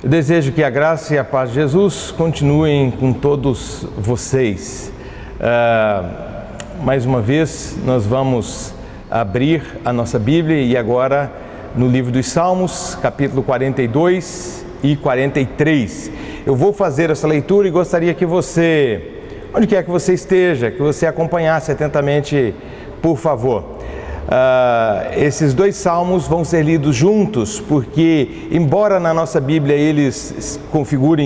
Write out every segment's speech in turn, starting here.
Eu desejo que a graça e a paz de Jesus continuem com todos vocês. Mais uma vez, nós vamos abrir a nossa Bíblia e agora no livro dos Salmos, capítulo 42 e 43. Eu vou fazer essa leitura e gostaria que você, onde quer que você esteja, que você acompanhasse atentamente, por favor. Esses dois salmos vão ser lidos juntos, porque embora na nossa Bíblia eles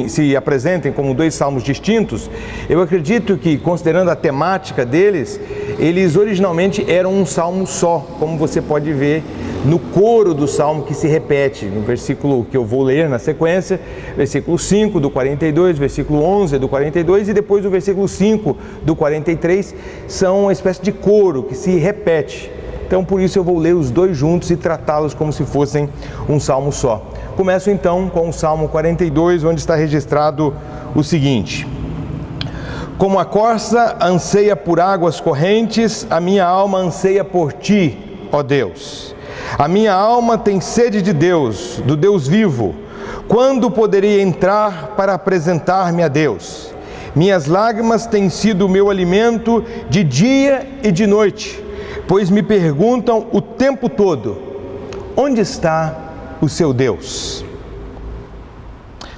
se apresentem como dois salmos distintos, eu acredito que, considerando a temática deles, eles originalmente eram um salmo só, como você pode ver no coro do salmo que se repete, no versículo que eu vou ler na sequência, versículo 5 do 42, versículo 11 do 42 e depois o versículo 5 do 43, são uma espécie de coro que se repete. Então, por isso eu vou ler os dois juntos e tratá-los como se fossem um salmo só. Começo então com o Salmo 42, onde está registrado o seguinte: Como a corça anseia por águas correntes, a minha alma anseia por ti, ó Deus. A minha alma tem sede de Deus, do Deus vivo. Quando poderei entrar para apresentar-me a Deus? Minhas lágrimas têm sido o meu alimento de dia e de noite, pois me perguntam o tempo todo: onde está o seu Deus?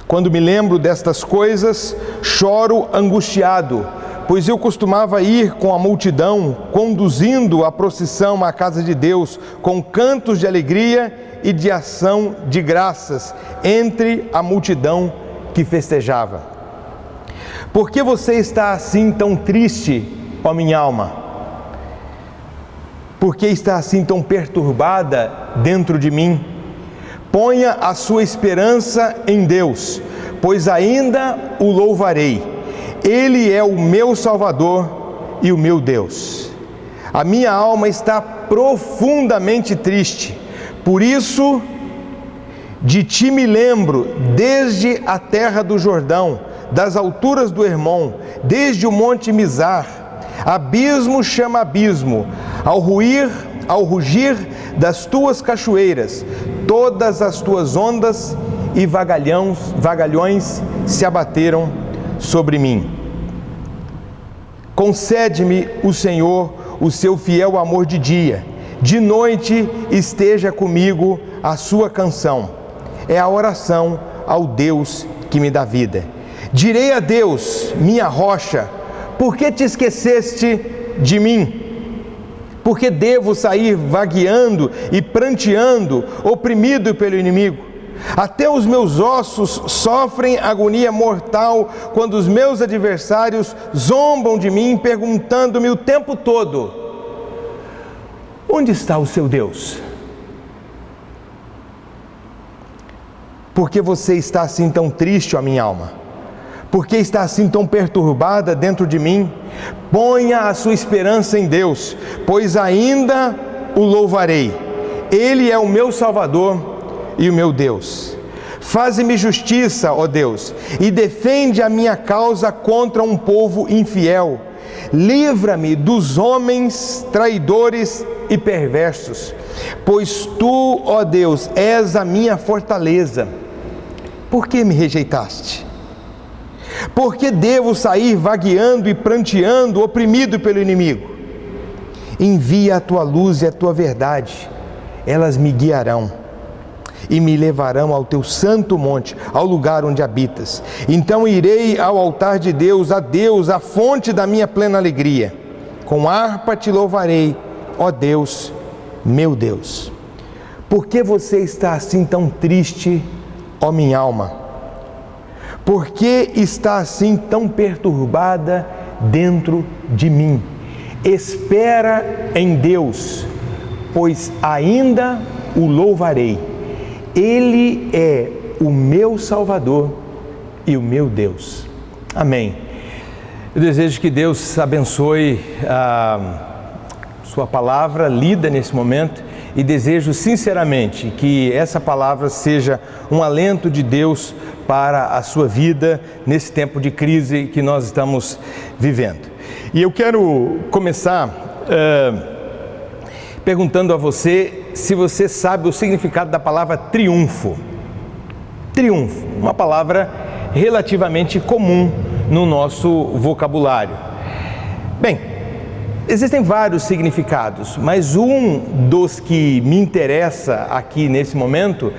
Quando me lembro destas coisas, choro angustiado, pois eu costumava ir com a multidão, conduzindo a procissão à casa de Deus, com cantos de alegria e de ação de graças, entre a multidão que festejava. Por que você está assim tão triste, ó minha alma? Por que está assim tão perturbada dentro de mim? Ponha a sua esperança em Deus, pois ainda o louvarei. Ele é o meu Salvador e o meu Deus. A minha alma está profundamente triste, por isso de ti me lembro desde a terra do Jordão, das alturas do Hermon, desde o monte Mizar. Abismo chama abismo, ao rugir das tuas cachoeiras, todas as tuas ondas e vagalhões se abateram sobre mim. Concede-me o Senhor o seu fiel amor de dia, de noite esteja comigo a sua canção. É a oração ao Deus que me dá vida. Direi a Deus, minha rocha: por que te esqueceste de mim? Por que devo sair vagueando e pranteando, oprimido pelo inimigo? Até os meus ossos sofrem agonia mortal quando os meus adversários zombam de mim, perguntando-me o tempo todo: onde está o seu Deus? Por que você está assim tão triste, ó minha alma? Por que está assim tão perturbada dentro de mim? Ponha a sua esperança em Deus, pois ainda o louvarei. Ele é o meu Salvador e o meu Deus. Faze-me justiça, ó Deus, e defende a minha causa contra um povo infiel. Livra-me dos homens traidores e perversos, pois tu, ó Deus, és a minha fortaleza. Por que me rejeitaste? Por que devo sair vagueando e pranteando, oprimido pelo inimigo? Envia a tua luz e a tua verdade, elas me guiarão e me levarão ao teu santo monte, ao lugar onde habitas. Então irei ao altar de Deus, a fonte da minha plena alegria. Com harpa te louvarei, ó Deus, meu Deus. Por que você está assim tão triste, ó minha alma? Por que está assim tão perturbada dentro de mim? Espera em Deus, pois ainda o louvarei. Ele é o meu Salvador e o meu Deus. Amém. Eu desejo que Deus abençoe a sua palavra lida nesse momento e desejo sinceramente que essa palavra seja um alento de Deus para a sua vida nesse tempo de crise que nós estamos vivendo. E eu quero começar perguntando a você se você sabe o significado da palavra triunfo. Triunfo, uma palavra relativamente comum no nosso vocabulário. Bem, existem vários significados, mas um dos que me interessa aqui nesse momento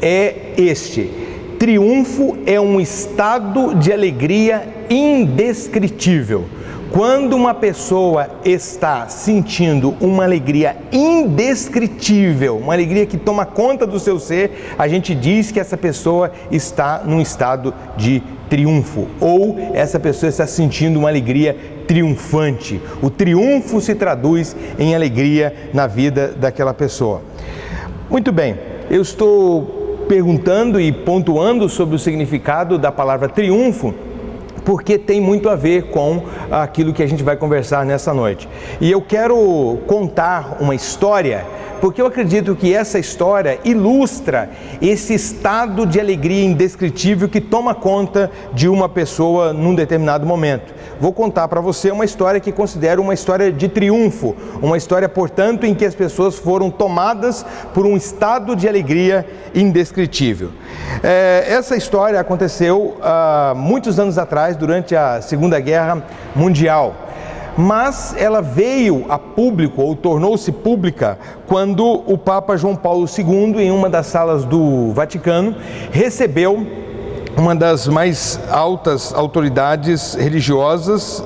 é este. Triunfo é um estado de alegria indescritível. Quando uma pessoa está sentindo uma alegria indescritível, uma alegria que toma conta do seu ser, a gente diz que essa pessoa está num estado de triunfo, ou essa pessoa está sentindo uma alegria triunfante. O triunfo se traduz em alegria na vida daquela pessoa. Muito bem, eu estou perguntando e pontuando sobre o significado da palavra triunfo, porque tem muito a ver com aquilo que a gente vai conversar nessa noite. E eu quero contar uma história, porque eu acredito que essa história ilustra esse estado de alegria indescritível que toma conta de uma pessoa num determinado momento. Vou contar para você uma história que considero uma história de triunfo, uma história, portanto, em que as pessoas foram tomadas por um estado de alegria indescritível. Essa história aconteceu muitos anos atrás, durante a Segunda Guerra Mundial. Mas ela veio a público, ou tornou-se pública, quando o Papa João Paulo II, em uma das salas do Vaticano, recebeu uma das mais altas autoridades religiosas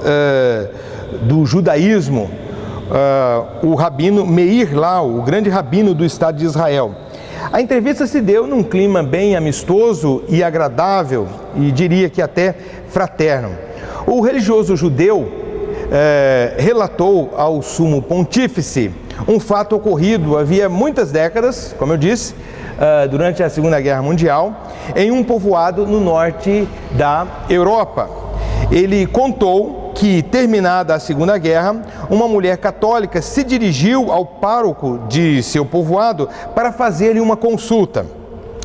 do judaísmo, o rabino Meir Lau, o grande rabino do Estado de Israel. A entrevista se deu num clima bem amistoso e agradável, e diria que até fraterno. O religioso judeu relatou ao sumo pontífice um fato ocorrido havia muitas décadas, como eu disse, durante a Segunda Guerra Mundial, em um povoado no norte da Europa. Ele contou que, terminada a Segunda Guerra, uma mulher católica se dirigiu ao pároco de seu povoado para fazer-lhe uma consulta.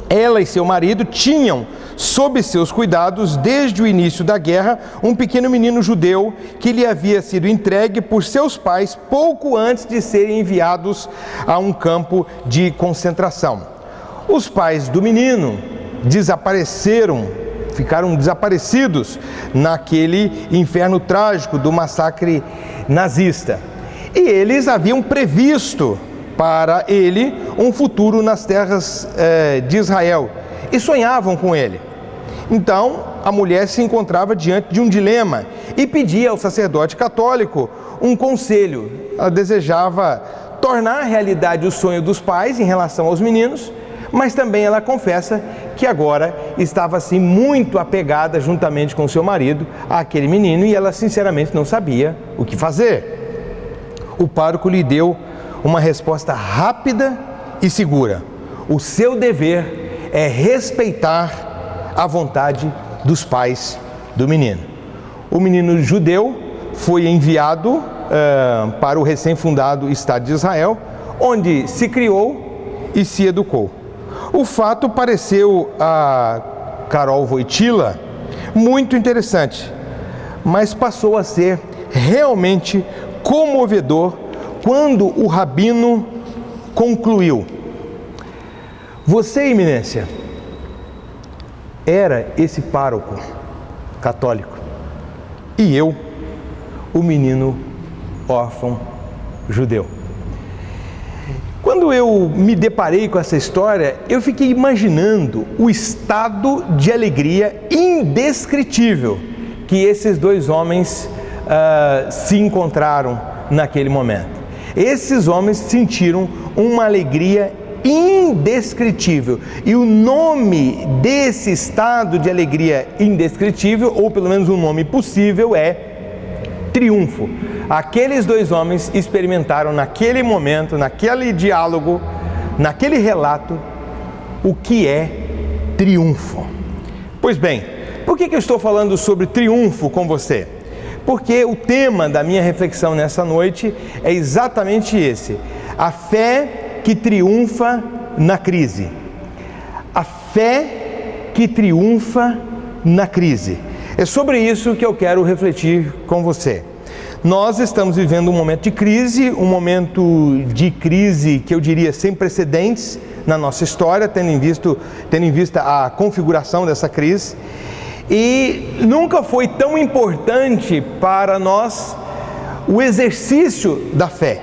Ela e seu marido tinham, sob seus cuidados, desde o início da guerra, um pequeno menino judeu que lhe havia sido entregue por seus pais pouco antes de serem enviados a um campo de concentração. Os pais do menino ficaram desaparecidos naquele inferno trágico do massacre nazista. E eles haviam previsto para ele um futuro nas terras de Israel e sonhavam com ele. Então, a mulher se encontrava diante de um dilema e pedia ao sacerdote católico um conselho. Ela desejava tornar realidade o sonho dos pais em relação aos meninos, mas também ela confessa que agora estava assim muito apegada juntamente com seu marido àquele menino e ela sinceramente não sabia o que fazer. O pároco lhe deu uma resposta rápida e segura. O seu dever é respeitar a vontade dos pais do menino. O menino judeu foi enviado para o recém-fundado Estado de Israel, onde se criou e se educou. O fato pareceu a Carol Wojtyla muito interessante, mas passou a ser realmente comovedor quando o rabino concluiu: você, eminência, era esse pároco católico e eu, o menino órfão judeu. Quando eu me deparei com essa história, eu fiquei imaginando o estado de alegria indescritível que esses dois homens se encontraram naquele momento. Esses homens sentiram uma alegria indescritível. E o nome desse estado de alegria indescritível, ou pelo menos um nome possível, é triunfo. Aqueles dois homens experimentaram naquele momento, naquele diálogo, naquele relato, o que é triunfo. Pois bem, por que eu estou falando sobre triunfo com você? Porque o tema da minha reflexão nessa noite é exatamente esse: a fé que triunfa na crise. A fé que triunfa na crise. É sobre isso que eu quero refletir com você. Nós estamos vivendo um momento de crise que eu diria sem precedentes na nossa história, tendo em vista a configuração dessa crise, e nunca foi tão importante para nós o exercício da fé.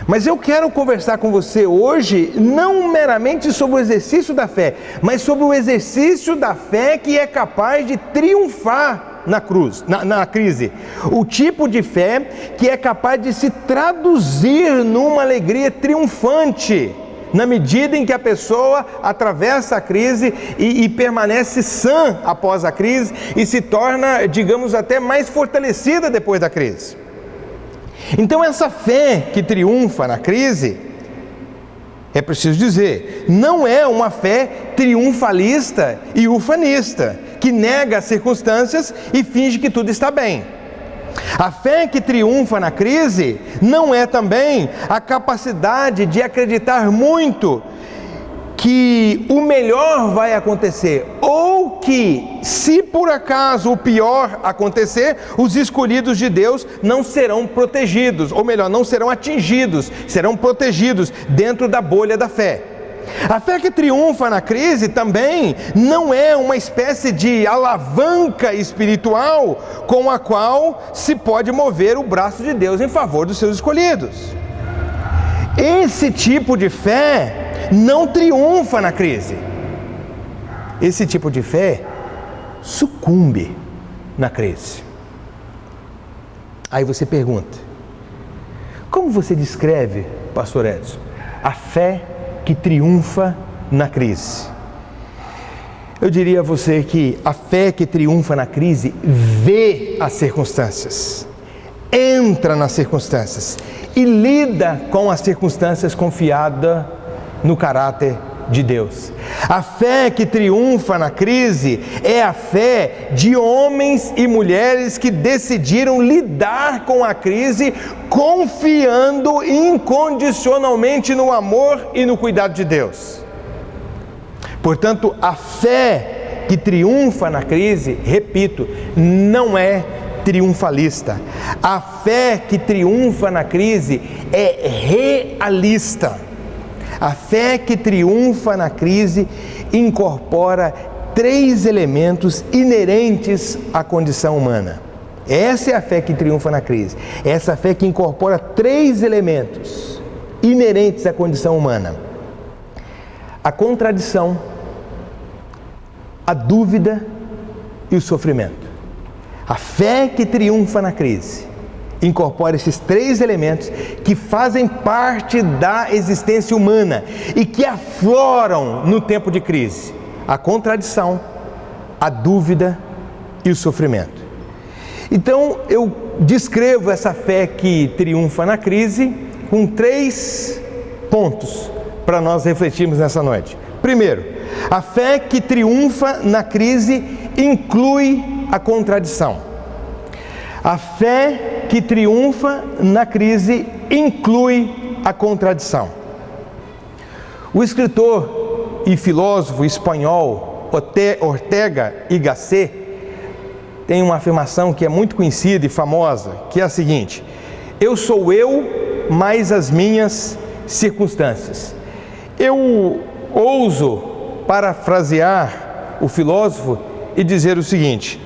Mas eu quero conversar com você hoje, não meramente sobre o exercício da fé, mas sobre o exercício da fé que é capaz de triunfar na crise. O tipo de fé que é capaz de se traduzir numa alegria triunfante, na medida em que a pessoa atravessa a crise e permanece sã após a crise e se torna, digamos, até mais fortalecida depois da crise. Então essa fé que triunfa na crise, é preciso dizer, não é uma fé triunfalista e ufanista, que nega as circunstâncias e finge que tudo está bem. A fé que triunfa na crise não é também a capacidade de acreditar muito que o melhor vai acontecer, ou que, se por acaso o pior acontecer, os escolhidos de Deus não serão protegidos, ou melhor, não serão atingidos, serão protegidos dentro da bolha da fé. A fé que triunfa na crise também não é uma espécie de alavanca espiritual com a qual se pode mover o braço de Deus em favor dos seus escolhidos. Esse tipo de fé não triunfa na crise. Esse tipo de fé sucumbe na crise. Aí você pergunta: como você descreve, pastor Edson, a fé que triunfa na crise? Eu diria a você que a fé que triunfa na crise vê as circunstâncias, entra nas circunstâncias e lida com as circunstâncias confiada no caráter de Deus. A fé que triunfa na crise é a fé de homens e mulheres que decidiram lidar com a crise confiando incondicionalmente no amor e no cuidado de Deus. Portanto, a fé que triunfa na crise, repito, não é triunfalista. A fé que triunfa na crise é realista. A fé que triunfa na crise incorpora 3 elementos inerentes à condição humana. Essa é a fé que triunfa na crise. Essa fé que incorpora 3 elementos inerentes à condição humana: a contradição, a dúvida e o sofrimento. A fé que triunfa na crise incorpora esses 3 elementos que fazem parte da existência humana e que afloram no tempo de crise: a contradição, a dúvida e o sofrimento. Então eu descrevo essa fé que triunfa na crise com 3 pontos para nós refletirmos nessa noite. Primeiro, a fé que triunfa na crise inclui a contradição. A fé que triunfa na crise inclui a contradição. O escritor e filósofo espanhol Ortega y Gasset tem uma afirmação que é muito conhecida e famosa, que é a seguinte: eu sou eu mais as minhas circunstâncias. Eu ouso parafrasear o filósofo e dizer o seguinte: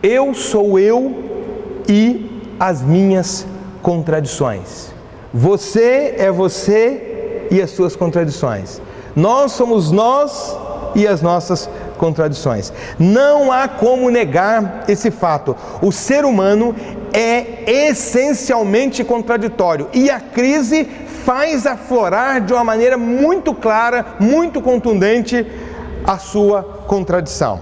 eu sou eu e as minhas contradições. Você é você e as suas contradições. Nós somos nós e as nossas contradições. Não há como negar esse fato. O ser humano é essencialmente contraditório e a crise faz aflorar de uma maneira muito clara, muito contundente, a sua contradição.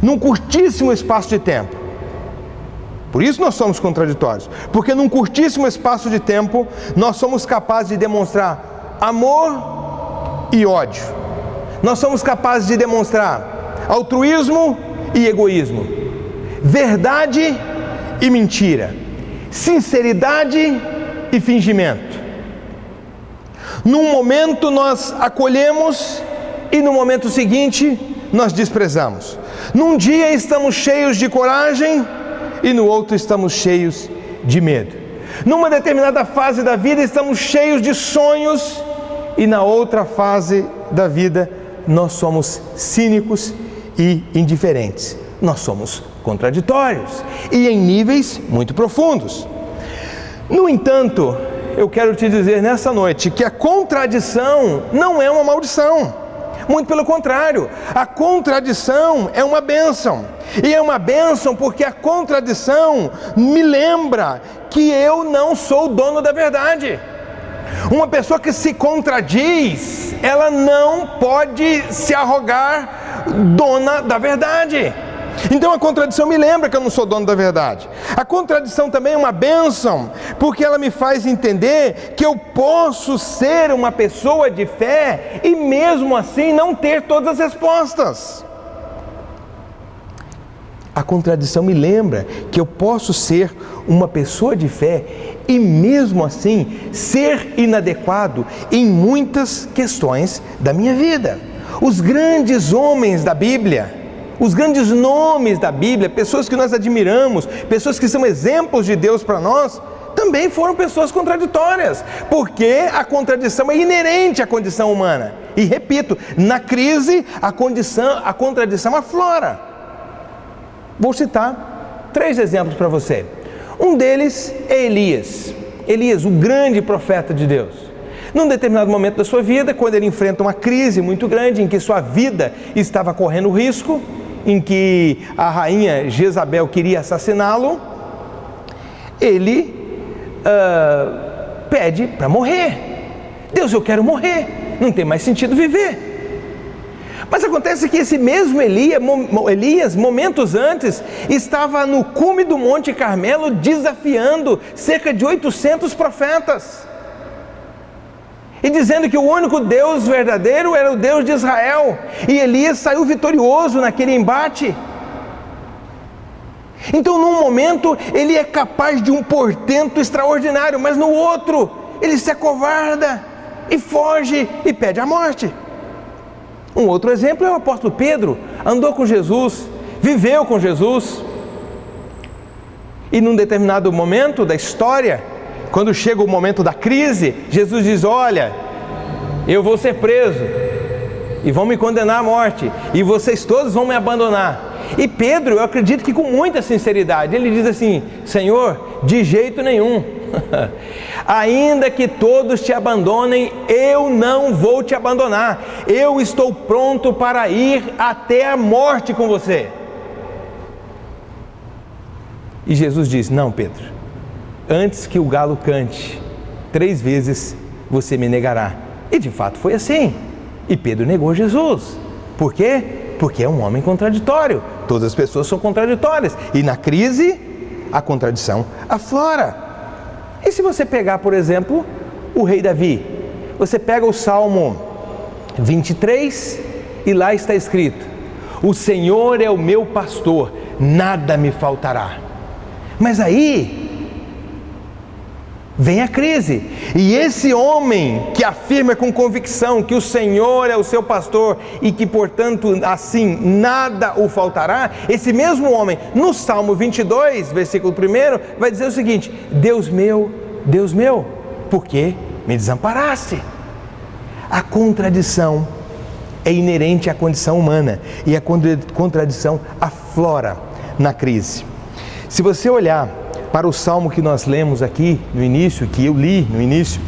Num curtíssimo espaço de tempo. Por isso nós somos contraditórios, porque num curtíssimo espaço de tempo nós somos capazes de demonstrar amor e ódio. Nós somos capazes de demonstrar altruísmo e egoísmo, verdade e mentira, sinceridade e fingimento. Num momento nós acolhemos e no momento seguinte nós desprezamos. Num dia estamos cheios de coragem e no outro estamos cheios de medo. Numa determinada fase da vida estamos cheios de sonhos e na outra fase da vida nós somos cínicos e indiferentes. Nós somos contraditórios e em níveis muito profundos. No entanto, eu quero te dizer nessa noite que a contradição não é uma maldição. Muito pelo contrário, a contradição é uma bênção. E é uma bênção porque a contradição me lembra que eu não sou o dono da verdade. Uma pessoa que se contradiz, ela não pode se arrogar dona da verdade. Então a contradição me lembra que eu não sou dono da verdade. A contradição também é uma bênção, porque ela me faz entender que eu posso ser uma pessoa de fé e mesmo assim não ter todas as respostas. A contradição me lembra que eu posso ser uma pessoa de fé e mesmo assim ser inadequado em muitas questões da minha vida. Os grandes homens da Bíblia, os grandes nomes da Bíblia, pessoas que nós admiramos, pessoas que são exemplos de Deus para nós, também foram pessoas contraditórias, porque a contradição é inerente à condição humana. E repito, na crise a contradição aflora. Vou citar 3 exemplos para você. Um deles é Elias. Elias, o grande profeta de Deus. Num determinado momento da sua vida, quando ele enfrenta uma crise muito grande, em que sua vida estava correndo risco, em que a rainha Jezabel queria assassiná-lo, ele pede para morrer. Deus, eu quero morrer, não tem mais sentido viver. Mas acontece que esse mesmo Elias, momentos antes, estava no cume do Monte Carmelo desafiando cerca de 800 profetas. E dizendo que o único Deus verdadeiro era o Deus de Israel. E Elias saiu vitorioso naquele embate. Então, num momento, ele é capaz de um portento extraordinário, mas no outro, ele se acovarda e foge e pede a morte. Um outro exemplo é o apóstolo Pedro. Andou com Jesus, viveu com Jesus. E num determinado momento da história, quando chega o momento da crise, Jesus diz: olha, eu vou ser preso e vão me condenar à morte e vocês todos vão me abandonar. E Pedro, eu acredito que com muita sinceridade, ele diz assim: Senhor, de jeito nenhum, ainda que todos te abandonem, eu não vou te abandonar, eu estou pronto para ir até a morte com você. E Jesus diz: não, Pedro, antes que o galo cante 3 vezes você me negará. E de fato foi assim. E Pedro negou Jesus. Por quê? Porque é um homem contraditório. Todas as pessoas são contraditórias. E na crise, a contradição aflora. E se você pegar, por exemplo, o rei Davi, você pega o Salmo 23 e lá está escrito: o Senhor é o meu pastor, nada me faltará. Mas aí vem a crise, e esse homem que afirma com convicção que o Senhor é o seu pastor e que portanto assim nada o faltará, esse mesmo homem no Salmo 22, versículo 1, vai dizer o seguinte: Deus meu, por que me desamparaste? A contradição é inerente à condição humana e a contradição aflora na crise. Se você olhar para o salmo que nós lemos aqui no início, que eu li no início,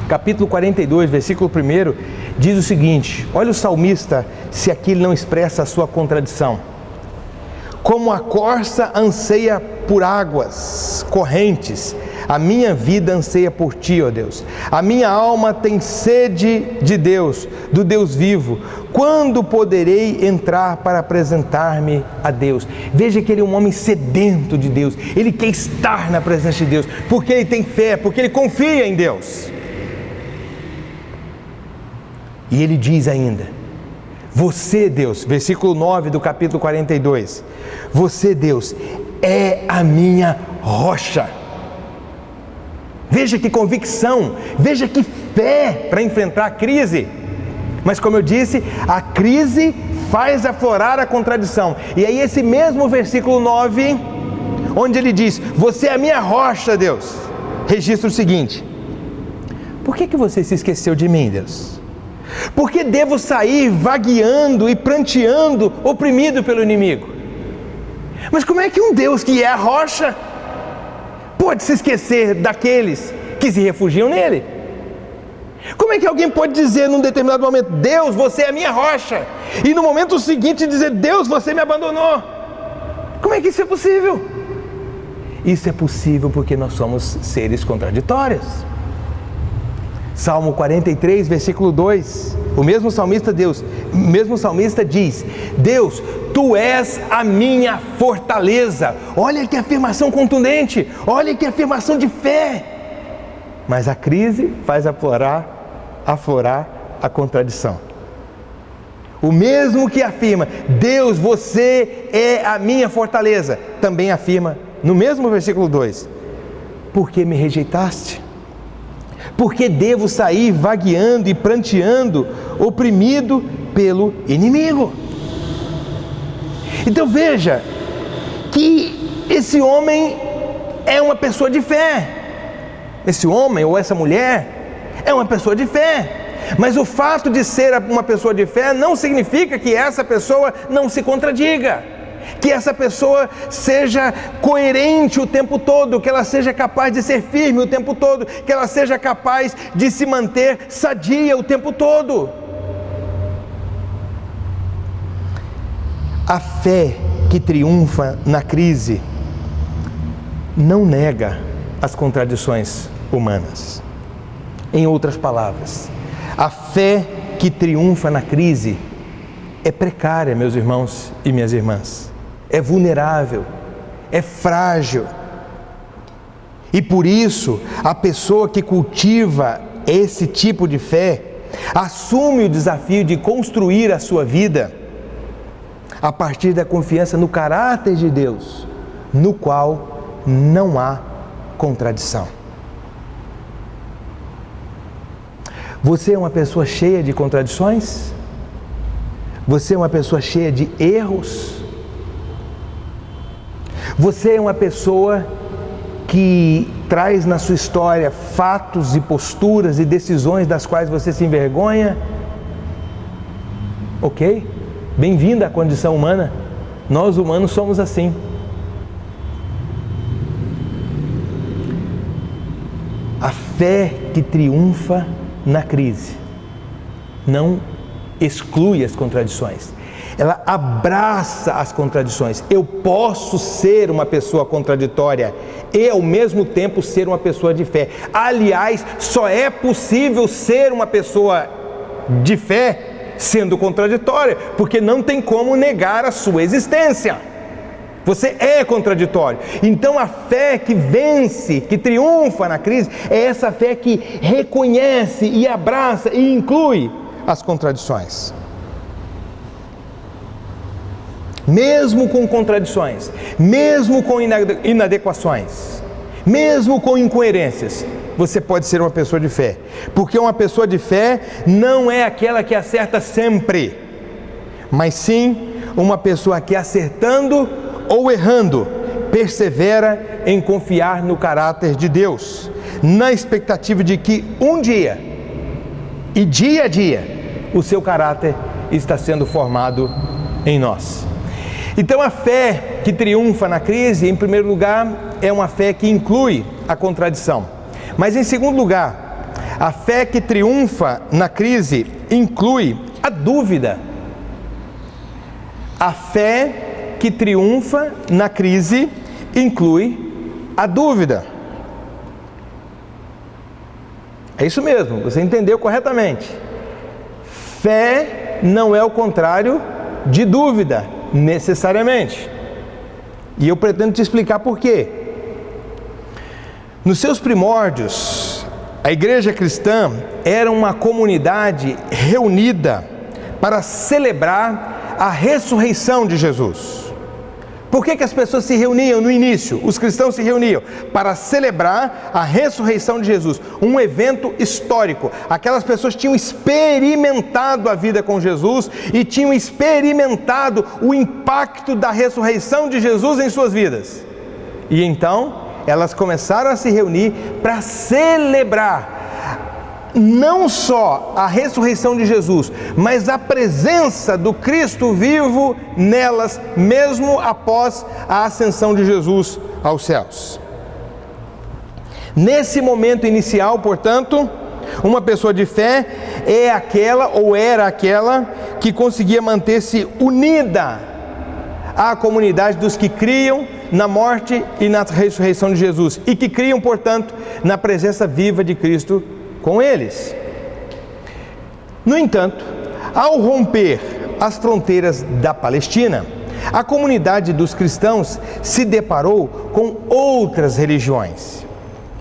capítulo 42, versículo 1, diz o seguinte: olha o salmista, se aqui ele não expressa a sua contradição. Como a corça anseia por águas correntes, a minha vida anseia por ti, ó Deus. A minha alma tem sede de Deus, do Deus vivo. Quando poderei entrar para apresentar-me a Deus? Veja que ele é um homem sedento de Deus. Ele quer estar na presença de Deus, porque ele tem fé, porque ele confia em Deus. E ele diz ainda: você, Deus, versículo 9 do capítulo 42, você, Deus, é a minha rocha. Veja que convicção, veja que fé para enfrentar a crise. Mas como eu disse, a crise faz aflorar a contradição. E aí esse mesmo versículo 9, onde ele diz: você é a minha rocha, Deus, registra o seguinte: por que você se esqueceu de mim, Deus? Por que devo sair vagueando e pranteando, oprimido pelo inimigo? Mas como é que um Deus que é a rocha pode se esquecer daqueles que se refugiam nele? Como é que alguém pode dizer num determinado momento, Deus, você é a minha rocha, e no momento seguinte dizer, Deus, você me abandonou? Como é que isso é possível? Isso é possível porque nós somos seres contraditórios. Salmo 43, versículo 2, o mesmo salmista diz, Deus, Tu és a minha fortaleza. Olha que afirmação contundente, olha que afirmação de fé. Mas a crise faz aflorar a contradição. O mesmo que afirma, Deus, você é a minha fortaleza, também afirma, no mesmo versículo 2, por que me rejeitaste? Por que devo sair vagueando e pranteando, oprimido pelo inimigo? Então veja, que esse homem é uma pessoa de fé. Esse homem ou essa mulher é uma pessoa de fé. Mas o fato de ser uma pessoa de fé não significa que essa pessoa não se contradiga, que essa pessoa seja coerente o tempo todo, que ela seja capaz de ser firme o tempo todo, que ela seja capaz de se manter sadia o tempo todo. A fé que triunfa na crise não nega as contradições humanas. Em outras palavras, a fé que triunfa na crise é precária, meus irmãos e minhas irmãs. É vulnerável, é frágil. E por isso, a pessoa que cultiva esse tipo de fé assume o desafio de construir a sua vida a partir da confiança no caráter de Deus, no qual não há contradição. Você é uma pessoa cheia de contradições? Você é uma pessoa cheia de erros? Você é uma pessoa que traz na sua história fatos e posturas e decisões das quais você se envergonha? Ok? Bem-vinda à condição humana. Nós humanos somos assim. A fé que triunfa na crise não exclui as contradições, ela abraça as contradições. Eu posso ser uma pessoa contraditória e ao mesmo tempo ser uma pessoa de fé. Aliás, só é possível ser uma pessoa de fé sendo contraditória, porque não tem como negar a sua existência. Você é contraditório. Então a fé que vence, que triunfa na crise, é essa fé que reconhece e abraça e inclui as contradições. Mesmo com contradições, mesmo com inadequações, mesmo com incoerências, você pode ser uma pessoa de fé. Porque uma pessoa de fé não é aquela que acerta sempre, mas sim uma pessoa que acertando ou errando, persevera em confiar no caráter de Deus, na expectativa de que um dia, e dia a dia, o seu caráter está sendo formado em nós. Então a fé que triunfa na crise, em primeiro lugar, é uma fé que inclui a contradição. Mas em segundo lugar, a fé que triunfa na crise inclui a dúvida. A fé que triunfa na crise inclui a dúvida. É isso mesmo, você entendeu corretamente. Fé não é o contrário de dúvida, necessariamente. E eu pretendo te explicar por quê. Nos seus primórdios, a igreja cristã era uma comunidade reunida para celebrar a ressurreição de Jesus. Por que as pessoas se reuniam no início? Os cristãos se reuniam para celebrar a ressurreição de Jesus, um evento histórico. Aquelas pessoas tinham experimentado a vida com Jesus e tinham experimentado o impacto da ressurreição de Jesus em suas vidas. E então, elas começaram a se reunir para celebrar não só a ressurreição de Jesus, mas a presença do Cristo vivo nelas, mesmo após a ascensão de Jesus aos céus. Nesse momento inicial, portanto, uma pessoa de fé é aquela, ou era aquela, que conseguia manter-se unida à comunidade dos que criam na morte e na ressurreição de Jesus, e que criam, portanto, na presença viva de Cristo com eles. No entanto, ao romper as fronteiras da Palestina, a comunidade dos cristãos se deparou com outras religiões.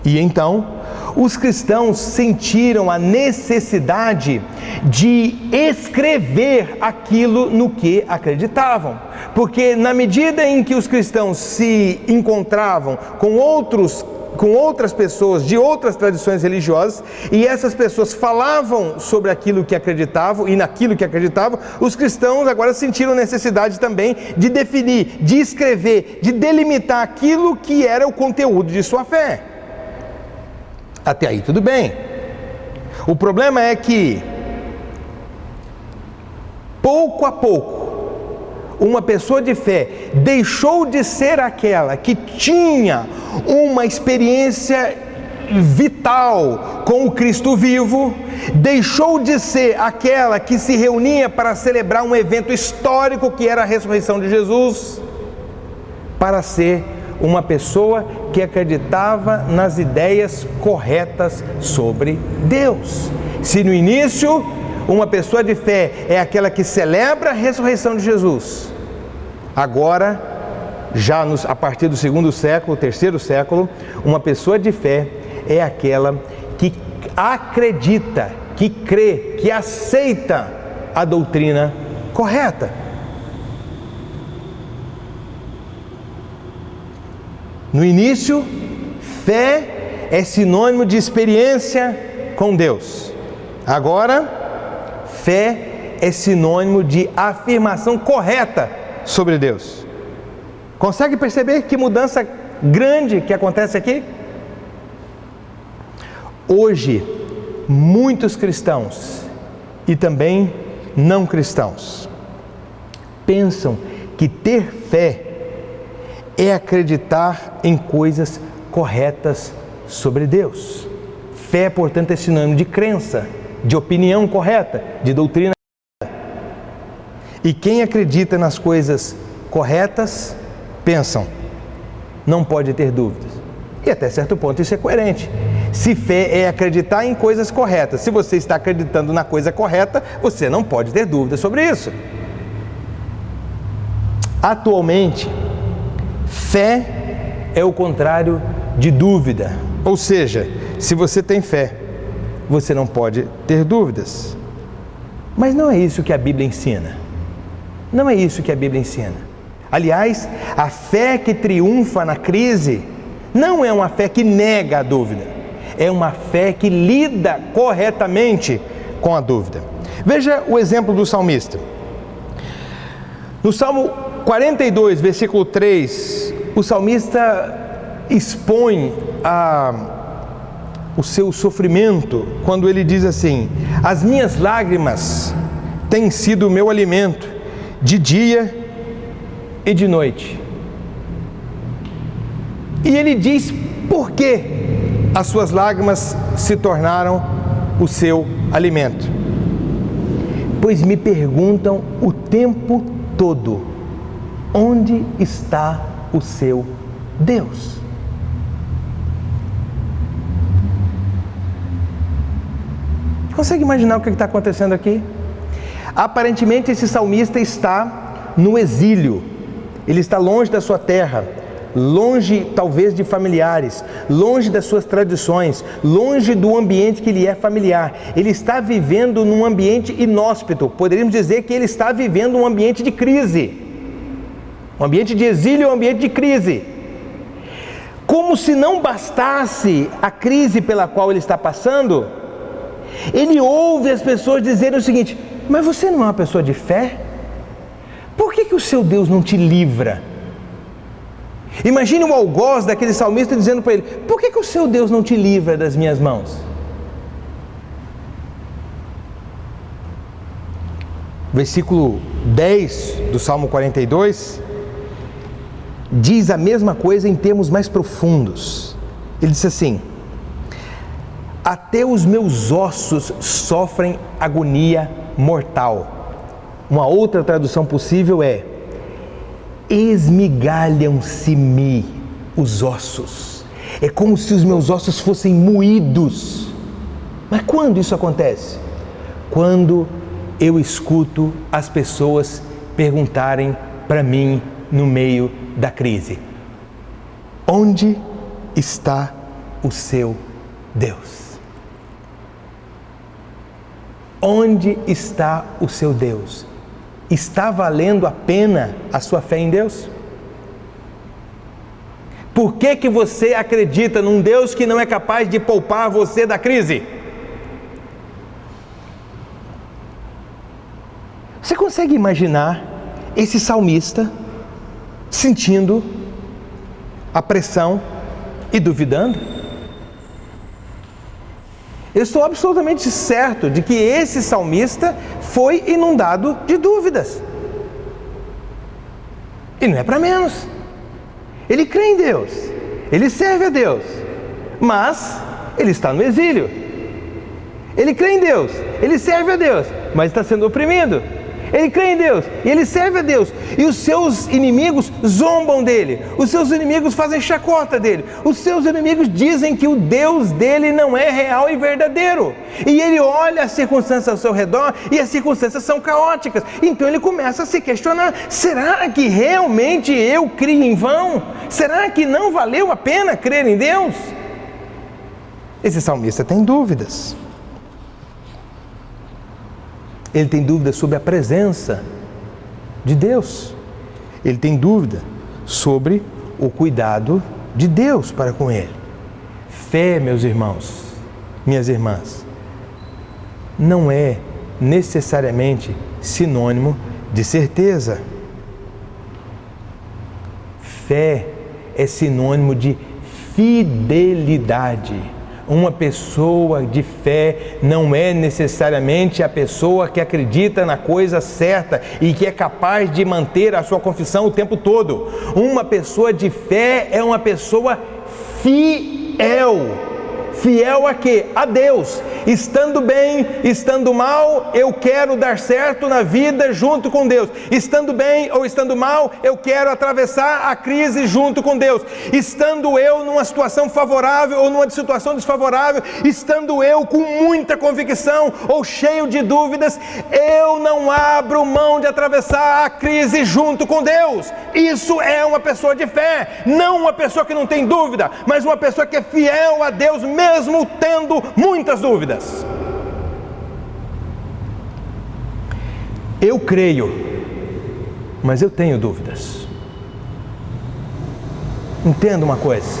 E então, os cristãos sentiram a necessidade de escrever aquilo no que acreditavam. Porque na medida em que os cristãos se encontravam com outras pessoas de outras tradições religiosas, e essas pessoas falavam sobre aquilo que acreditavam e naquilo que acreditavam, os cristãos agora sentiram necessidade também de definir, de escrever, de delimitar aquilo que era o conteúdo de sua fé. Até aí tudo bem. O problema é que, pouco a pouco, uma pessoa de fé deixou de ser aquela que tinha uma experiência vital com o Cristo vivo, deixou de ser aquela que se reunia para celebrar um evento histórico que era a ressurreição de Jesus, para ser uma pessoa que acreditava nas ideias corretas sobre Deus. Se no início uma pessoa de fé é aquela que celebra a ressurreição de Jesus, agora, já a partir do segundo século, terceiro século, uma pessoa de fé é aquela que acredita, que crê, que aceita a doutrina correta. No início, fé é sinônimo de experiência com Deus. Agora, fé é sinônimo de afirmação correta sobre Deus. Consegue perceber que mudança grande que acontece aqui? Hoje, muitos cristãos e também não cristãos pensam que ter fé é acreditar em coisas corretas sobre Deus. Fé, portanto, é sinônimo de crença, de opinião correta, de doutrina correta. E quem acredita nas coisas corretas, pensam, não pode ter dúvidas. E até certo ponto isso é coerente. Se fé é acreditar em coisas corretas, se você está acreditando na coisa correta, você não pode ter dúvidas sobre isso. Atualmente, fé é o contrário de dúvida. Ou seja, se você tem fé, você não pode ter dúvidas. Mas não é isso que a Bíblia ensina. Não é isso que a Bíblia ensina. Aliás, a fé que triunfa na crise não é uma fé que nega a dúvida. É uma fé que lida corretamente com a dúvida. Veja o exemplo do salmista. No Salmo 42, versículo 3, o salmista expõe o seu sofrimento quando ele diz assim: as minhas lágrimas têm sido o meu alimento de dia e de noite. E ele diz por que as suas lágrimas se tornaram o seu alimento. Pois me perguntam o tempo todo: onde está o seu Deus? Consegue imaginar o que está acontecendo aqui? Aparentemente esse salmista está no exílio. Ele está longe da sua terra, longe talvez de familiares, longe das suas tradições, longe do ambiente que lhe é familiar. Ele está vivendo num ambiente inóspito. Poderíamos dizer que ele está vivendo um ambiente de crise. Um ambiente de exílio é um ambiente de crise. Como se não bastasse a crise pela qual ele está passando, ele ouve as pessoas dizerem o seguinte: mas você não é uma pessoa de fé? Por que o seu Deus não te livra? Imagine o algoz daquele salmista dizendo para ele: por que o seu Deus não te livra das minhas mãos? versículo 10 do Salmo 42, diz a mesma coisa em termos mais profundos. Ele diz assim: até os meus ossos sofrem agonia mortal. Uma outra tradução possível é: esmigalham-se-me os ossos. É como se os meus ossos fossem moídos. Mas quando isso acontece? Quando eu escuto as pessoas perguntarem para mim no meio da crise: onde está o seu Deus? Onde está o seu Deus? Está valendo a pena a sua fé em Deus? Por que que você acredita num Deus que não é capaz de poupar você da crise? Você consegue imaginar esse salmista sentindo a pressão e duvidando? Eu estou absolutamente certo de que esse salmista foi inundado de dúvidas. E não é para menos. Ele crê em Deus, ele serve a Deus, mas ele está no exílio. Ele crê em Deus, ele serve a Deus, mas está sendo oprimido. Ele crê em Deus e ele serve a Deus, e os seus inimigos zombam dele, os seus inimigos fazem chacota dele, os seus inimigos dizem que o Deus dele não é real e verdadeiro, e ele olha as circunstâncias ao seu redor e as circunstâncias são caóticas. Então ele começa a se questionar: será que realmente eu criei em vão? Será que não valeu a pena crer em Deus? Esse salmista tem dúvidas. Ele tem dúvida sobre a presença de Deus. Ele tem dúvida sobre o cuidado de Deus para com ele. Fé, meus irmãos, minhas irmãs, não é necessariamente sinônimo de certeza. Fé é sinônimo de fidelidade. Uma pessoa de fé não é necessariamente a pessoa que acredita na coisa certa e que é capaz de manter a sua confissão o tempo todo. Uma pessoa de fé é uma pessoa fiel. Fiel a quê? A Deus. Estando bem, estando mal, eu quero dar certo na vida junto com Deus. Estando bem ou estando mal, eu quero atravessar a crise junto com Deus. Estando eu numa situação favorável ou numa situação desfavorável, estando eu com muita convicção ou cheio de dúvidas, eu não abro mão de atravessar a crise junto com Deus. Isso é uma pessoa de fé, não uma pessoa que não tem dúvida, mas uma pessoa que é fiel a Deus mesmo tendo muitas dúvidas. Eu creio, mas eu tenho dúvidas. Entenda uma coisa.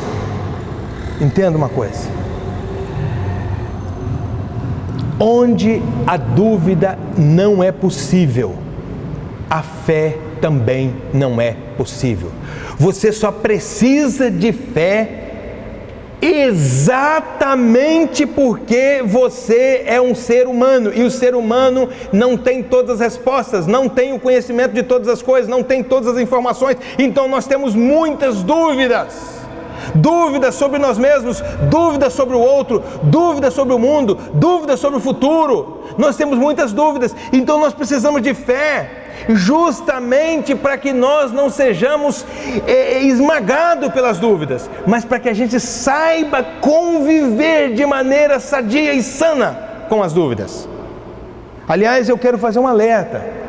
Onde a dúvida não é possível, a fé também não é possível. Você só precisa de fé exatamente porque você é um ser humano, e o ser humano não tem todas as respostas, não tem o conhecimento de todas as coisas, não tem todas as informações. Então nós temos muitas dúvidas. Dúvidas sobre nós mesmos, dúvidas sobre o outro, dúvidas sobre o mundo, dúvidas sobre o futuro. Nós temos muitas dúvidas, então nós precisamos de fé, justamente para que nós não sejamos esmagados pelas dúvidas, mas para que a gente saiba conviver de maneira sadia e sana com as dúvidas. Aliás, eu quero fazer um alerta.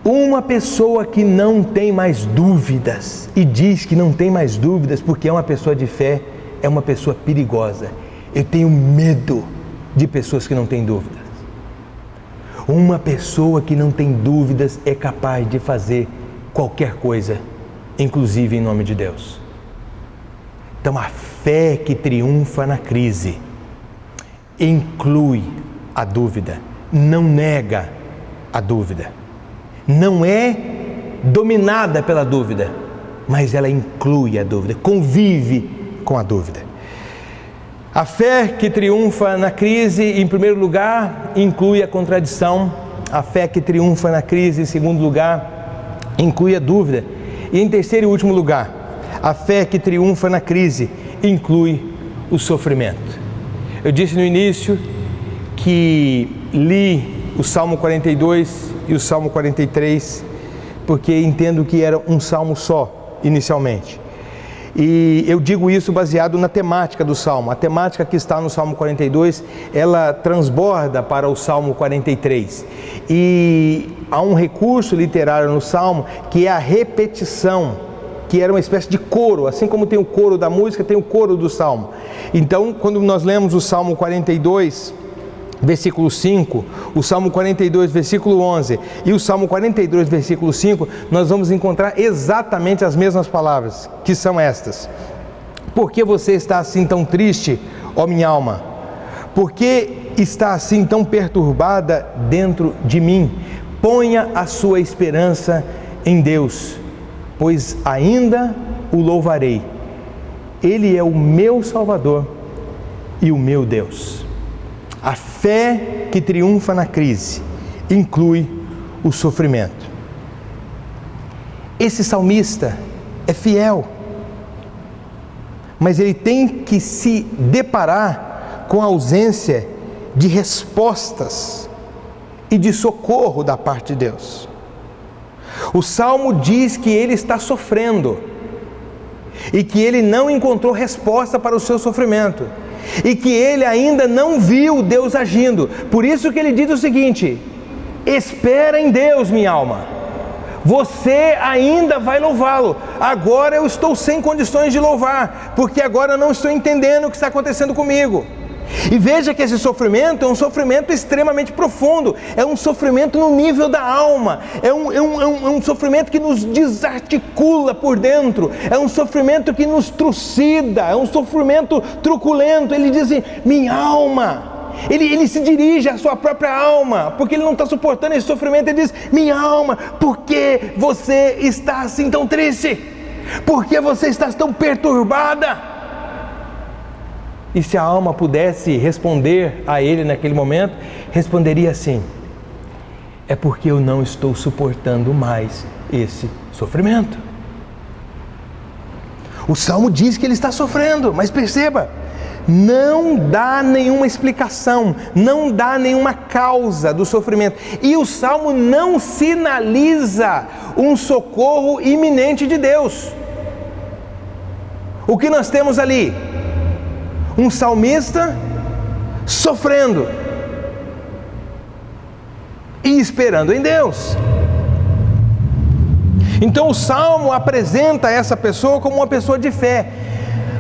Uma pessoa que não tem mais dúvidas e diz que não tem mais dúvidas porque é uma pessoa de fé, é uma pessoa perigosa. Eu tenho medo de pessoas que não têm dúvidas. Uma pessoa que não tem dúvidas é capaz de fazer qualquer coisa, inclusive em nome de Deus. Então a fé que triunfa na crise inclui a dúvida, não nega a dúvida. Não é dominada pela dúvida, mas ela inclui a dúvida, convive com a dúvida. A fé que triunfa na crise, em primeiro lugar, inclui a contradição. A fé que triunfa na crise, em segundo lugar, inclui a dúvida. E em terceiro e último lugar, a fé que triunfa na crise inclui o sofrimento. Eu disse no início que li o Salmo 42 e o Salmo 43, porque entendo que era um salmo só, inicialmente. E eu digo isso baseado na temática do Salmo. A temática que está no Salmo 42, ela transborda para o Salmo 43. E há um recurso literário no Salmo que é a repetição, que era uma espécie de coro. Assim como tem o coro da música, tem o coro do Salmo. Então, quando nós lemos o Salmo 42, versículo 5, o Salmo 42, versículo 11 e o Salmo 42, versículo 5, nós vamos encontrar exatamente as mesmas palavras, que são estas: por que você está assim tão triste, ó minha alma? Por que está assim tão perturbada dentro de mim? Ponha a sua esperança em Deus, pois ainda o louvarei. Ele é o meu Salvador e o meu Deus. A fé que triunfa na crise inclui o sofrimento. Esse salmista é fiel, mas ele tem que se deparar com a ausência de respostas e de socorro da parte de Deus. O Salmo diz que ele está sofrendo e que ele não encontrou resposta para o seu sofrimento e que ele ainda não viu Deus agindo. Por isso que ele diz o seguinte: espera em Deus, minha alma, você ainda vai louvá-lo. Agora eu estou sem condições de louvar, porque agora eu não estou entendendo o que está acontecendo comigo. E veja que esse sofrimento é um sofrimento extremamente profundo, é um sofrimento no nível da alma, é um sofrimento que nos desarticula por dentro, é um sofrimento que nos trucida, é um sofrimento truculento. Ele diz assim: minha alma, ele se dirige à sua própria alma, porque ele não está suportando esse sofrimento. Ele diz: minha alma, por que você está assim tão triste? Por que você está tão perturbada? E se a alma pudesse responder a ele naquele momento, responderia assim: é porque eu não estou suportando mais esse sofrimento. O Salmo diz que ele está sofrendo, mas perceba, não dá nenhuma explicação, não dá nenhuma causa do sofrimento. E o Salmo não sinaliza um socorro iminente de Deus. O que nós temos ali? Um salmista sofrendo e esperando em Deus. Então o Salmo apresenta essa pessoa como uma pessoa de fé,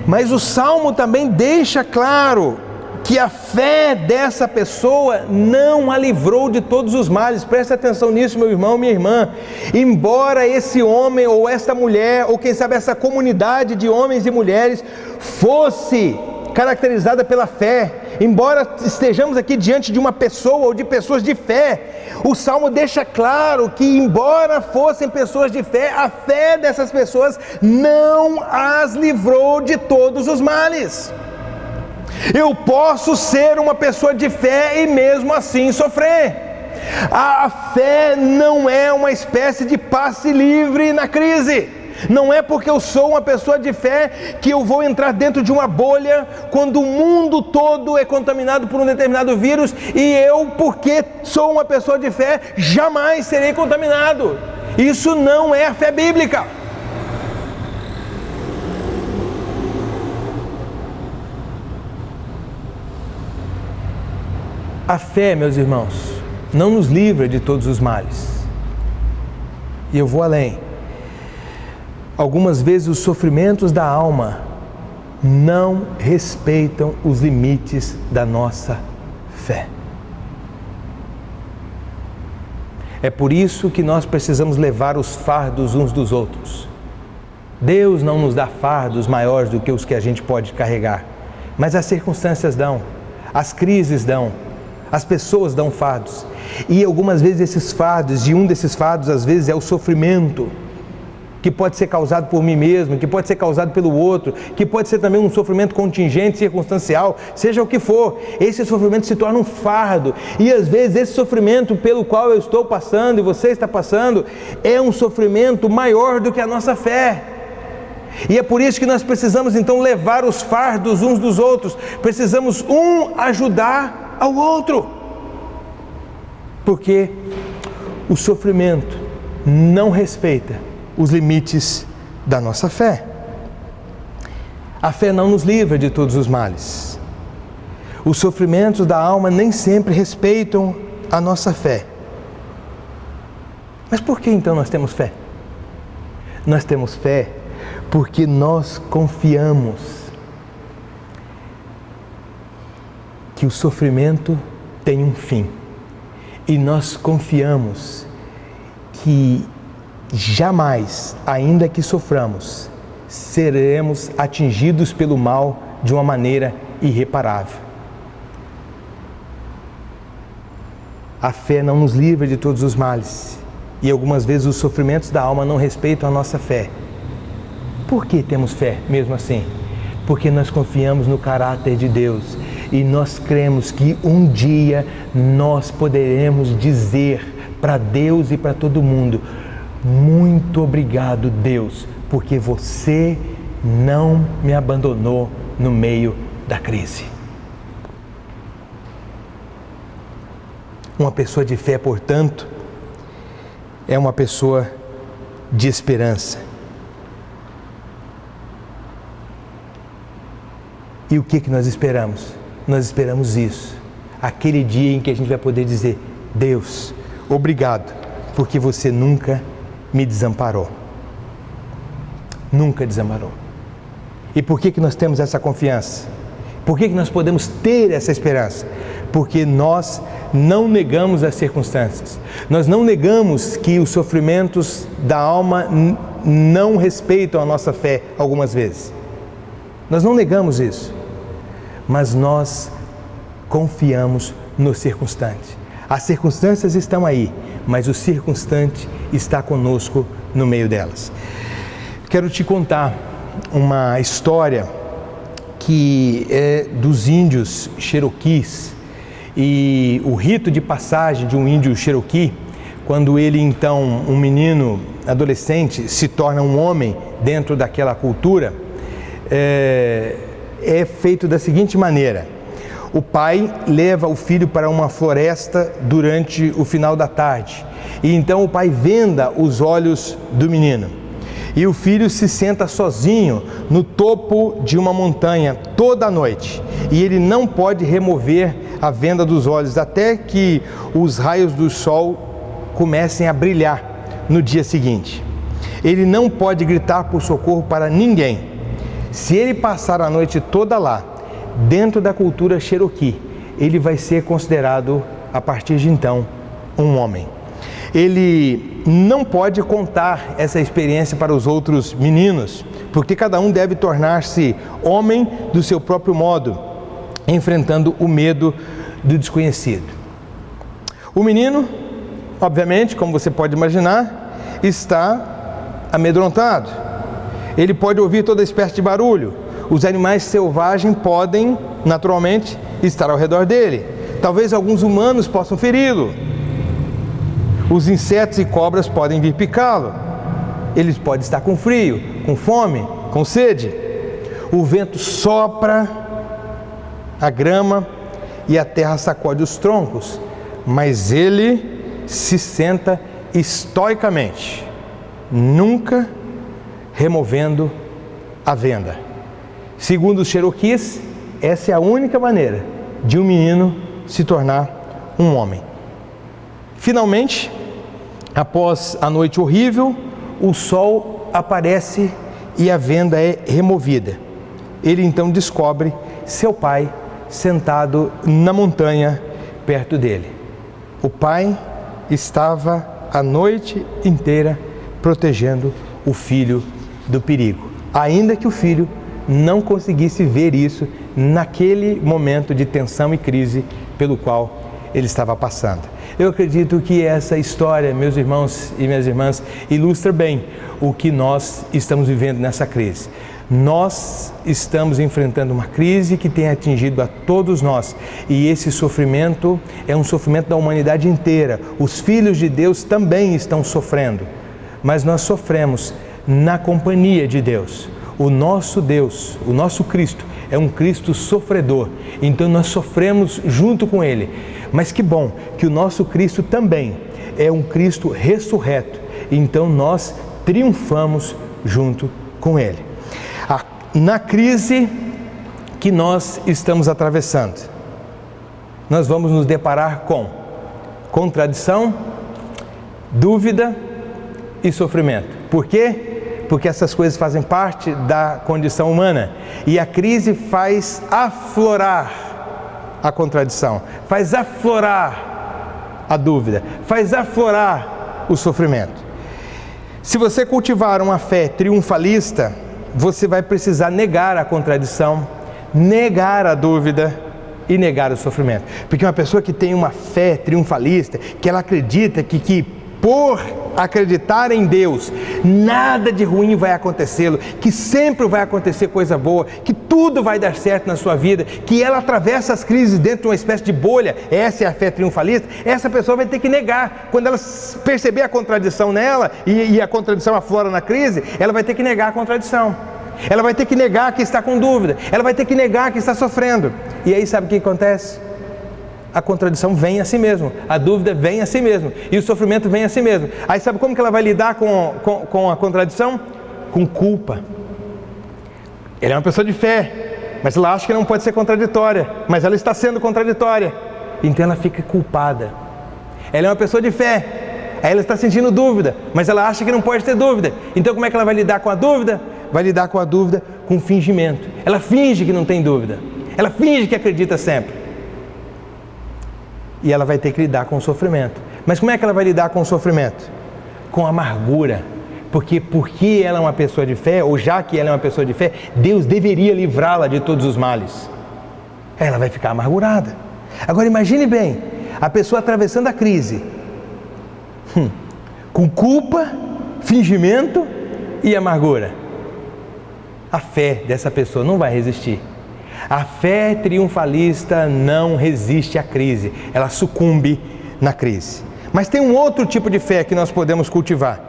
mas o Salmo também deixa claro que a fé dessa pessoa não a livrou de todos os males. Preste atenção nisso, meu irmão, minha irmã. Embora esse homem ou esta mulher, ou quem sabe essa comunidade de homens e mulheres fosse caracterizada pela fé, embora estejamos aqui diante de uma pessoa ou de pessoas de fé, o Salmo deixa claro que, embora fossem pessoas de fé, a fé dessas pessoas não as livrou de todos os males. Eu posso ser uma pessoa de fé e mesmo assim sofrer. A fé não é uma espécie de passe livre na crise. Não é porque eu sou uma pessoa de fé que eu vou entrar dentro de uma bolha quando o mundo todo é contaminado por um determinado vírus, e eu, porque sou uma pessoa de fé, jamais serei contaminado. Isso não é a fé bíblica. A fé, meus irmãos, não nos livra de todos os males. E eu vou além. Algumas vezes os sofrimentos da alma não respeitam os limites da nossa fé. É por isso que nós precisamos levar os fardos uns dos outros. Deus não nos dá fardos maiores do que os que a gente pode carregar, mas as circunstâncias dão, as crises dão, as pessoas dão fardos. E algumas vezes esses fardos, e um desses fardos às vezes é o sofrimento. que pode ser causado por mim mesmo, que pode ser causado pelo outro, que pode ser também um sofrimento contingente, circunstancial, seja o que for, esse sofrimento se torna um fardo, e às vezes esse sofrimento pelo qual eu estou passando e você está passando, é um sofrimento maior do que a nossa fé. E é por isso que nós precisamos então levar os fardos uns dos outros, precisamos um ajudar ao outro, porque o sofrimento não respeita os limites da nossa fé. A fé não nos livra de todos os males. Os sofrimentos da alma nem sempre respeitam a nossa fé. Mas por que então nós temos fé? Nós temos fé porque nós confiamos que o sofrimento tem um fim. E nós confiamos que jamais, ainda que soframos, seremos atingidos pelo mal de uma maneira irreparável. A fé não nos livra de todos os males, e algumas vezes os sofrimentos da alma não respeitam a nossa fé. Por que temos fé mesmo assim? Porque nós confiamos no caráter de Deus, e nós cremos que um dia nós poderemos dizer para Deus e para todo mundo: muito obrigado, Deus, porque você não me abandonou no meio da crise. Uma pessoa de fé, portanto, é uma pessoa de esperança. E o que nós esperamos? Nós esperamos isso, aquele dia em que a gente vai poder dizer: Deus, obrigado, porque você nunca me desamparou. Nunca desamparou. E por que nós temos essa confiança? Por que nós podemos ter essa esperança? Porque nós não negamos as circunstâncias. Nós não negamos que os sofrimentos da alma não respeitam a nossa fé algumas vezes. Nós não negamos isso. Mas nós confiamos no circunstante. As circunstâncias estão aí, mas o circunstante está conosco no meio delas. Quero te contar uma história que é dos índios Cherokees, e o rito de passagem de um índio Cherokee, quando ele então, um menino adolescente, se torna um homem dentro daquela cultura, é feito da seguinte maneira: o pai leva o filho para uma floresta durante o final da tarde, e então o pai venda os olhos do menino, e o filho se senta sozinho no topo de uma montanha toda a noite, e ele não pode remover a venda dos olhos até que os raios do sol comecem a brilhar no dia seguinte. Ele não pode gritar por socorro para ninguém. Se ele passar a noite toda lá, dentro da cultura Cherokee, ele vai ser considerado, a partir de então, um homem. Ele não pode contar essa experiência para os outros meninos, porque cada um deve tornar-se homem do seu próprio modo, enfrentando o medo do desconhecido. O menino, obviamente, como você pode imaginar, está amedrontado. Ele pode ouvir toda espécie de barulho. Os animais selvagens podem, naturalmente, estar ao redor dele. Talvez alguns humanos possam feri-lo. Os insetos e cobras podem vir picá-lo. Ele pode estar com frio, com fome, com sede. O vento sopra a grama e a terra sacode os troncos, mas ele se senta estoicamente, nunca removendo a venda. Segundo os Cherokees, essa é a única maneira de um menino se tornar um homem. Finalmente, após a noite horrível, o sol aparece e a venda é removida. Ele então descobre seu pai sentado na montanha perto dele. O pai estava a noite inteira protegendo o filho do perigo, ainda que o filho não conseguisse ver isso naquele momento de tensão e crise pelo qual ele estava passando. Eu acredito que essa história, meus irmãos e minhas irmãs, ilustra bem o que nós estamos vivendo nessa crise. Nós estamos enfrentando uma crise que tem atingido a todos nós, e esse sofrimento é um sofrimento da humanidade inteira. Os filhos de Deus também estão sofrendo, mas nós sofremos na companhia de Deus. O nosso Deus, o nosso Cristo, é um Cristo sofredor, então nós sofremos junto com Ele. Mas que bom que o nosso Cristo também é um Cristo ressurreto, então nós triunfamos junto com Ele. Na crise que nós estamos atravessando, nós vamos nos deparar com contradição, dúvida e sofrimento. Por quê? Porque essas coisas fazem parte da condição humana, e a crise faz aflorar a contradição, faz aflorar a dúvida, faz aflorar o sofrimento. Se você cultivar uma fé triunfalista, você vai precisar negar a contradição, negar a dúvida e negar o sofrimento. Porque uma pessoa que tem uma fé triunfalista, que ela acredita que por acreditar em Deus, nada de ruim vai acontecê-lo, que sempre vai acontecer coisa boa, que tudo vai dar certo na sua vida, que ela atravessa as crises dentro de uma espécie de bolha, essa é a fé triunfalista, essa pessoa vai ter que negar. Quando ela perceber a contradição nela, e a contradição aflora na crise, ela vai ter que negar a contradição. Ela vai ter que negar que está com dúvida, ela vai ter que negar que está sofrendo. E aí sabe o que acontece? A contradição vem a si mesmo, a dúvida vem a si mesmo, e o sofrimento vem a si mesmo. Aí sabe como que ela vai lidar com a contradição? Com culpa. Ela é uma pessoa de fé, mas ela acha que não pode ser contraditória, mas ela está sendo contraditória, então ela fica culpada. Ela é uma pessoa de fé, aí ela está sentindo dúvida, mas ela acha que não pode ter dúvida, então como é que ela vai lidar com a dúvida? Vai lidar com a dúvida com fingimento. Ela finge que não tem dúvida, ela finge que acredita sempre. E ela vai ter que lidar com o sofrimento. Mas como é que ela vai lidar com o sofrimento? Com amargura. Porque ela é uma pessoa de fé, ou já que ela é uma pessoa de fé, Deus deveria livrá-la de todos os males. Ela vai ficar amargurada. Agora imagine bem, a pessoa atravessando a crise, com culpa, fingimento e amargura. A fé dessa pessoa não vai resistir. A fé triunfalista não resiste à crise, ela sucumbe na crise. Mas tem um outro tipo de fé que nós podemos cultivar,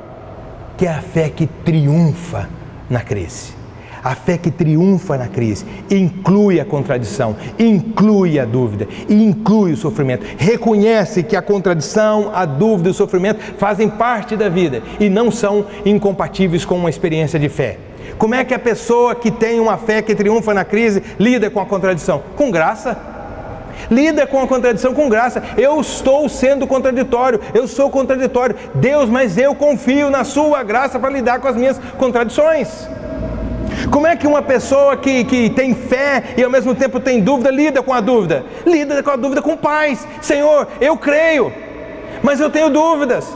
que é a fé que triunfa na crise. A fé que triunfa na crise inclui a contradição, inclui a dúvida e inclui o sofrimento. Reconhece que a contradição, a dúvida e o sofrimento fazem parte da vida e não são incompatíveis com uma experiência de fé. Como é que a pessoa que tem uma fé que triunfa na crise lida com a contradição? Com graça. Lida com a contradição com graça. Eu estou sendo contraditório, eu sou contraditório. Deus, mas eu confio na sua graça para lidar com as minhas contradições. Como é que uma pessoa que tem fé e ao mesmo tempo tem dúvida, lida com a dúvida? Lida com a dúvida com paz. Senhor, eu creio, mas eu tenho dúvidas.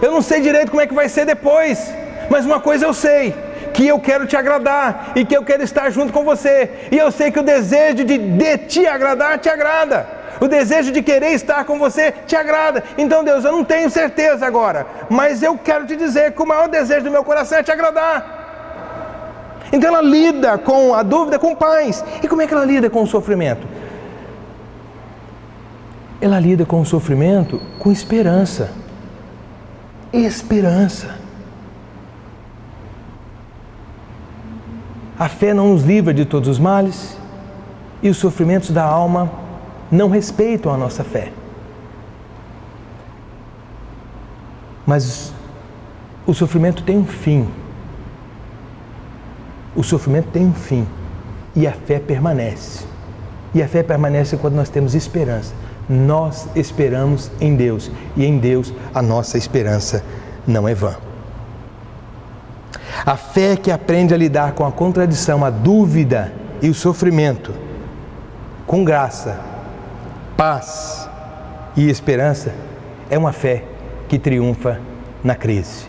Eu não sei direito como é que vai ser depois, mas uma coisa eu sei, que eu quero te agradar e que eu quero estar junto com você. E eu sei que o desejo de te agradar, te agrada. O desejo de querer estar com você, te agrada. Então Deus, eu não tenho certeza agora, mas eu quero te dizer que o maior desejo do meu coração é te agradar. Então ela lida com a dúvida com paz. E como é que ela lida com o sofrimento? Ela lida com o sofrimento com esperança. Esperança. A fé não nos livra de todos os males e os sofrimentos da alma não respeitam a nossa fé. Mas o sofrimento tem um fim. O sofrimento tem um fim e a fé permanece. E a fé permanece quando nós temos esperança. Nós esperamos em Deus e em Deus a nossa esperança não é vã. A fé que aprende a lidar com a contradição, a dúvida e o sofrimento, com graça, paz e esperança, é uma fé que triunfa na crise.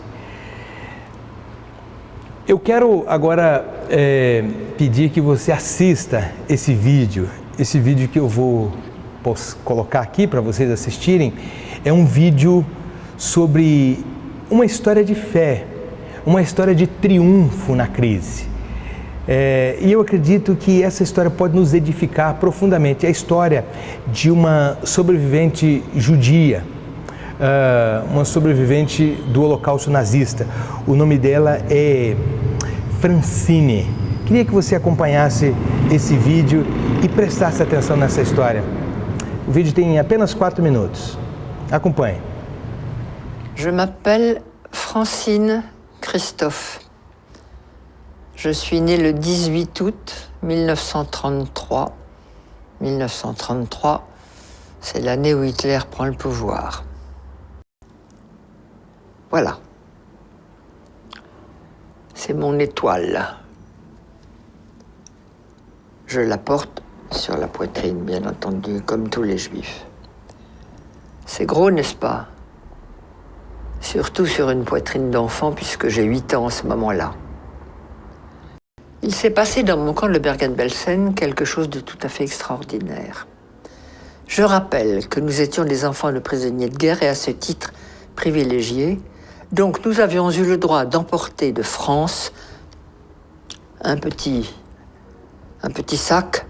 Eu quero agora pedir que você assista esse vídeo que eu vou colocar aqui para vocês assistirem. é um vídeo sobre uma história de fé, uma história de triunfo na crise. E eu acredito que essa história pode nos edificar profundamente. É a história de uma sobrevivente judia, uma sobrevivente do Holocausto nazista. O nome dela é Francine. Queria que você acompanhasse esse vídeo e prestasse atenção nessa história. O vídeo tem apenas 4 minutos. Acompanhe. Je m'appelle Francine Christophe. Je suis née le 18 août 1933. 1933, c'est l'année où Hitler prend le pouvoir. Voilà. C'est mon étoile. Je la porte sur la poitrine, bien entendu, comme tous les juifs. C'est gros, n'est-ce pas? Surtout sur une poitrine d'enfant, puisque j'ai 8 ans en ce moment-là. Il s'est passé dans mon camp de Bergen-Belsen quelque chose de tout à fait extraordinaire. Je rappelle que nous étions des enfants de prisonniers de guerre et à ce titre privilégiés. Donc nous avions eu le droit d'emporter de France un petit sac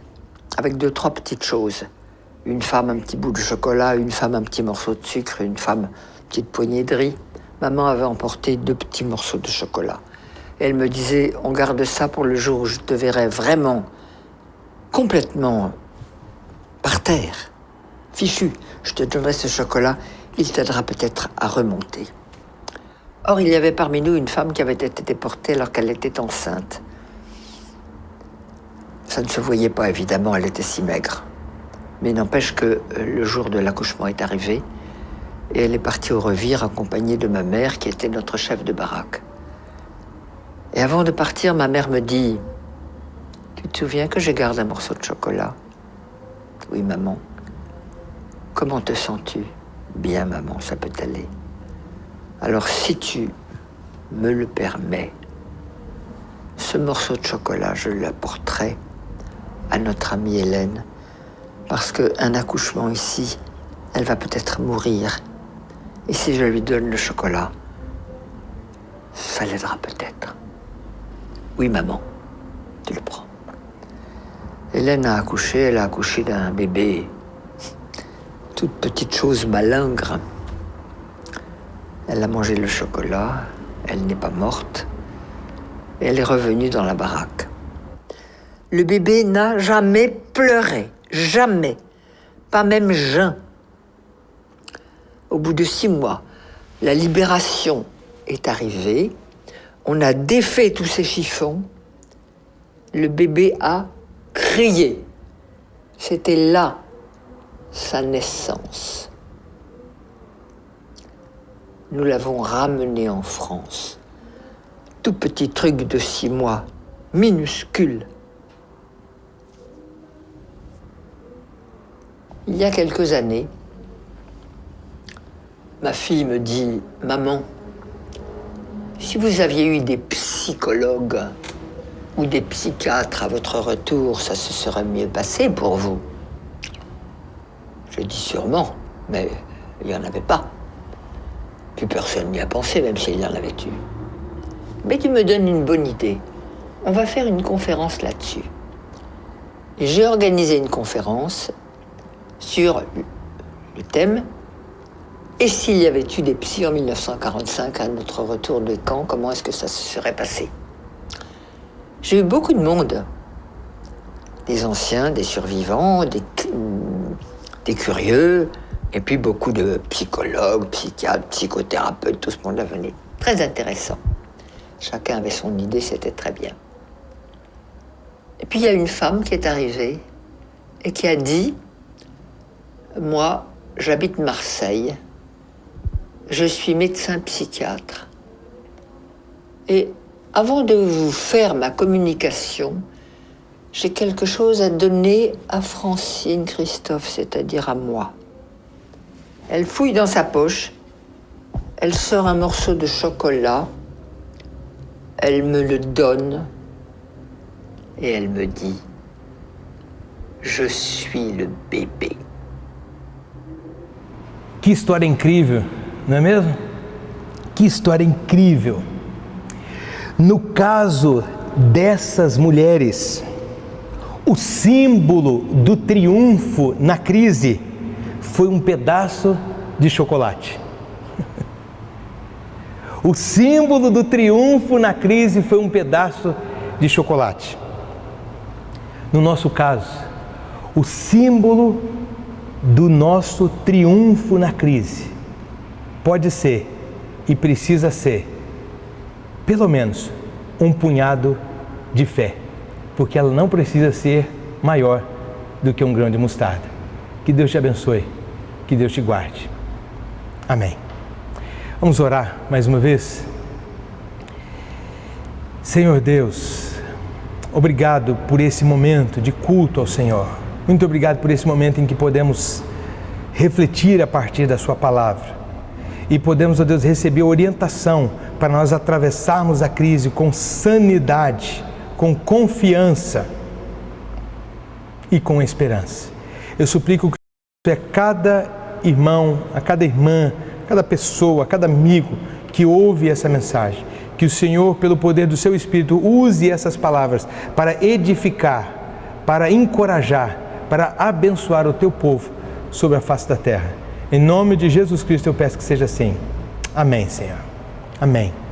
avec 2-3 petites choses. Une femme, un petit bout de chocolat, une femme, un petit morceau de sucre, une femme, une petite poignée de riz. Maman avait emporté 2 petits morceaux de chocolat. Elle me disait, on garde ça pour le jour où je te verrai vraiment complètement par terre, fichu. Je te donnerai ce chocolat, il t'aidera peut-être à remonter. Or, il y avait parmi nous une femme qui avait été déportée alors qu'elle était enceinte. Ça ne se voyait pas, évidemment, elle était si maigre. Mais n'empêche que le jour de l'accouchement est arrivé et elle est partie au revire accompagnée de ma mère qui était notre chef de baraque. Et avant de partir, ma mère me dit « Tu te souviens que je garde un morceau de chocolat ?»« Oui, maman. »« Comment te sens-tu ?»« Bien, maman, ça peut aller. »« Alors, si tu me le permets, ce morceau de chocolat, je l'apporterai à notre amie Hélène, parce qu'un accouchement ici, elle va peut-être mourir. Et si je lui donne le chocolat, ça l'aidera peut-être. » Oui, maman, tu le prends. Hélène a accouché, elle a accouché d'un bébé, toute petite chose malingre. Elle a mangé le chocolat, elle n'est pas morte, et elle est revenue dans la baraque. Le bébé n'a jamais pleuré, jamais, pas même Jean. Au bout de 6 mois, la libération est arrivée. On a défait tous ces chiffons. Le bébé a crié. C'était là sa naissance. Nous l'avons ramené en France. Tout petit truc de 6 mois, minuscule. Il y a quelques années, ma fille me dit « Maman, si vous aviez eu des psychologues ou des psychiatres à votre retour, ça se serait mieux passé pour vous. » Je dis sûrement, mais il n'y en avait pas. Plus personne n'y a pensé, même s'il y en avait eu. Mais tu me donnes une bonne idée. On va faire une conférence là-dessus. Et j'ai organisé une conférence sur le thème « Et s'il y avait eu des psys en 1945 à notre retour de camp, comment est-ce que ça se serait passé ?» J'ai eu beaucoup de monde, des anciens, des survivants, des curieux, et puis beaucoup de psychologues, psychiatres, psychothérapeutes, tout ce monde-là venait. Très intéressant. Chacun avait son idée, c'était très bien. Et puis il y a une femme qui est arrivée et qui a dit « Moi, j'habite Marseille, je suis médecin psychiatre. Et avant de vous faire ma communication, j'ai quelque chose à donner à Francine Christophe, c'est-à-dire à moi. » Elle fouille dans sa poche, elle sort un morceau de chocolat, elle me le donne et elle me dit « Je suis le bébé. Que história incrível, não é mesmo? Que história incrível. No caso dessas mulheres, o símbolo do triunfo na crise foi um pedaço de chocolate. O símbolo do triunfo na crise foi um pedaço de chocolate. No nosso caso, o símbolo do nosso triunfo na crise pode ser e precisa ser, pelo menos, um punhado de fé, porque ela não precisa ser maior do que um grão de mostarda. Que Deus te abençoe, que Deus te guarde. Amém. Vamos orar mais uma vez? Senhor Deus, obrigado por esse momento de culto ao Senhor. Muito obrigado por esse momento em que podemos refletir a partir da Sua palavra e podemos, ó Deus, receber orientação para nós atravessarmos a crise com sanidade, com confiança e com esperança. Eu suplico que a cada irmão, a cada irmã, a cada pessoa, a cada amigo que ouve essa mensagem, que o Senhor, pelo poder do Seu Espírito, use essas palavras para edificar, para encorajar, para abençoar o Teu povo sobre a face da terra. Em nome de Jesus Cristo eu peço que seja assim. Amém, Senhor. Amém.